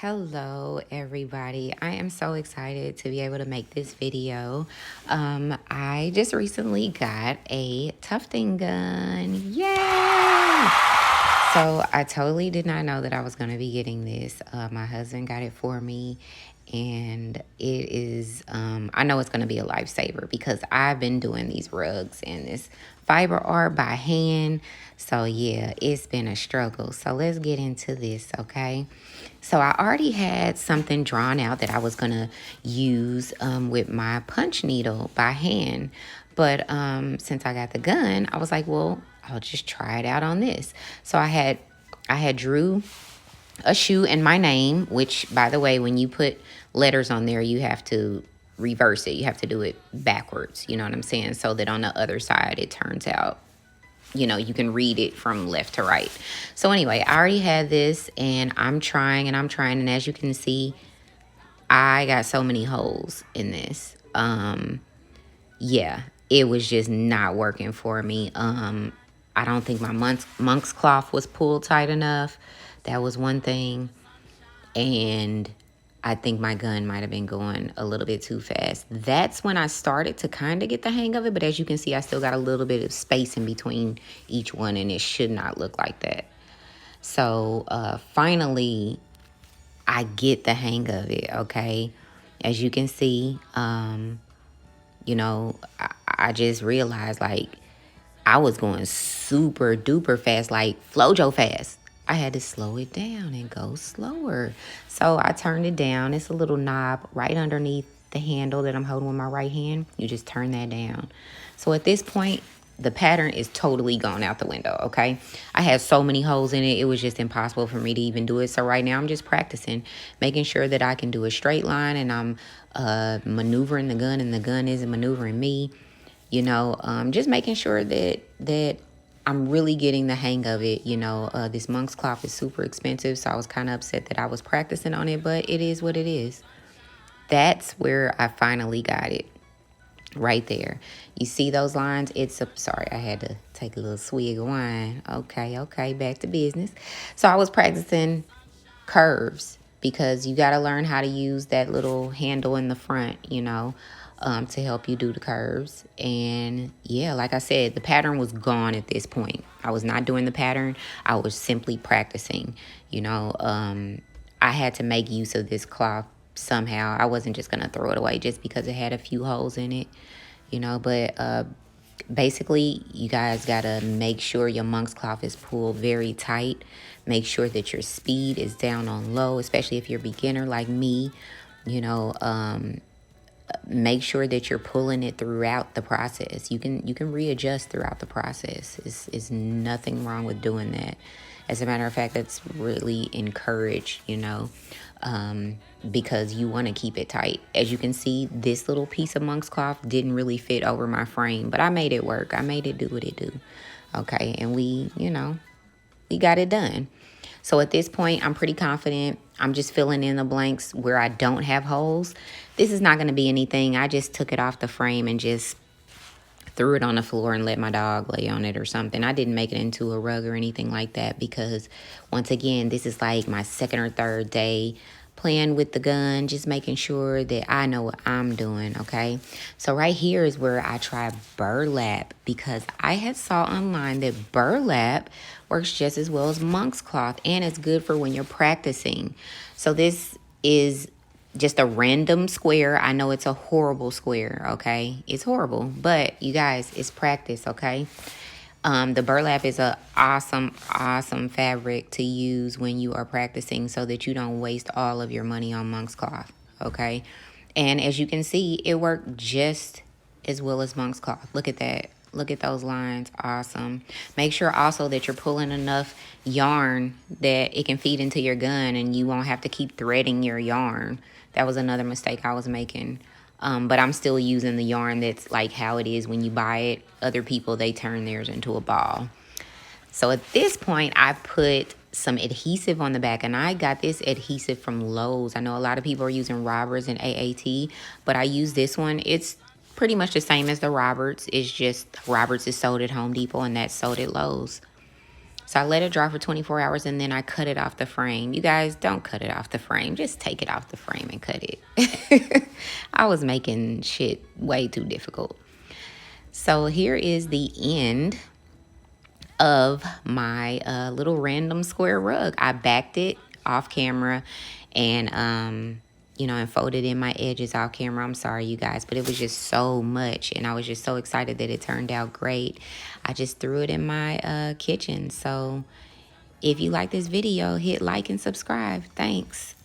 Hello, everybody. I am so excited to be able to make this video. I just recently got a Tufting Gun. Yay! So I totally did not know that I was going to be getting this. My husband got it for me, and it is, I know it's going to be a lifesaver because I've been doing these rugs and this fiber art by hand. So yeah, it's been a struggle. So let's get into this, okay? So I already had something drawn out that I was going to use with my punch needle by hand. But since I got the gun, I was like, well, I'll just try it out on this. So I had drew a shoe and my name, which, by the way, when you put letters on there, you have to reverse it. You have to do it backwards. You know what I'm saying? So that on the other side, it turns out, you can read it from left to right. So anyway, I already had this and I'm trying and I'm trying. And as you can see, I got so many holes in this. Yeah, it was just not working for me. I don't think my monk's cloth was pulled tight enough. That was one thing. And I think my gun might have been going a little bit too fast. That's when I started to kind of get the hang of it. But as you can see, I still got a little bit of space in between each one, and it should not look like that. So finally, I get the hang of it, okay? As you can see, I just realized, like, I was going super duper fast, like Flojo fast. I had to slow it down and go slower. So I turned it down. It's a little knob right underneath the handle that I'm holding with my right hand. You just turn that down. So at this point, the pattern is totally gone out the window, okay? I had so many holes in it, it was just impossible for me to even do it. So right now I'm just practicing, making sure that I can do a straight line, and I'm maneuvering the gun and the gun isn't maneuvering me. Just making sure that I'm really getting the hang of it. This monk's cloth is super expensive, so I was kind of upset that I was practicing on it, but it is what it is. That's where I finally got it, right there. You see those lines? Sorry, I had to take a little swig of wine. Okay, back to business. So I was practicing curves because you got to learn how to use that little handle in the front, to help you do the curves. And yeah, like I said, the pattern was gone at this point. I was not doing the pattern. I was simply practicing. I had to make use of this cloth somehow. I wasn't just going to throw it away just because it had a few holes in it, but basically, you guys got to make sure your monk's cloth is pulled very tight. Make sure that your speed is down on low, especially if you're a beginner like me. You know, make sure that you're pulling it throughout the process. You can readjust throughout the process. Is nothing wrong with doing that. As a matter of fact, that's really encouraged, because you want to keep it tight. As you can see, this little piece of monk's cloth didn't really fit over my frame, but I made it work. I made it do what it do. Okay, and we got it done. So at this point, I'm pretty confident. I'm just filling in the blanks where I don't have holes. This is not going to be anything. I just took it off the frame and just threw it on the floor and let my dog lay on it or something. I didn't make it into a rug or anything like that because, once again, this is like my second or third day playing with the gun, just making sure that I know what I'm doing, okay? So right here is where I try burlap, because I had saw online that burlap works just as well as monk's cloth, and it's good for when you're practicing. So this is just a random square. I know it's a horrible square, okay? It's horrible, but you guys, it's practice, okay? The burlap is a awesome fabric to use when you are practicing so that you don't waste all of your money on monk's cloth, okay? And as you can see, it worked just as well as monk's cloth. Look at that. Look at those lines. Awesome. Make sure also that you're pulling enough yarn that it can feed into your gun and you won't have to keep threading your yarn. That was another mistake I was making. But I'm still using the yarn that's like how it is when you buy it. Other people, they turn theirs into a ball. So at this point, I put some adhesive on the back, and I got this adhesive from Lowe's. I know a lot of people are using Roberts and AAT, but I use this one. It's pretty much the same as the Roberts. It's just Roberts is sold at Home Depot and that's sold at Lowe's. So I let it dry for 24 hours and then I cut it off the frame. You guys, don't cut it off the frame. Just take it off the frame and cut it. I was making shit way too difficult. So here is the end of my little random square rug. I backed it off camera and and folded in my edges off camera. I'm sorry, you guys, but it was just so much, and I was just so excited that it turned out great. I just threw it in my kitchen. So if you like this video, hit like and subscribe. Thanks.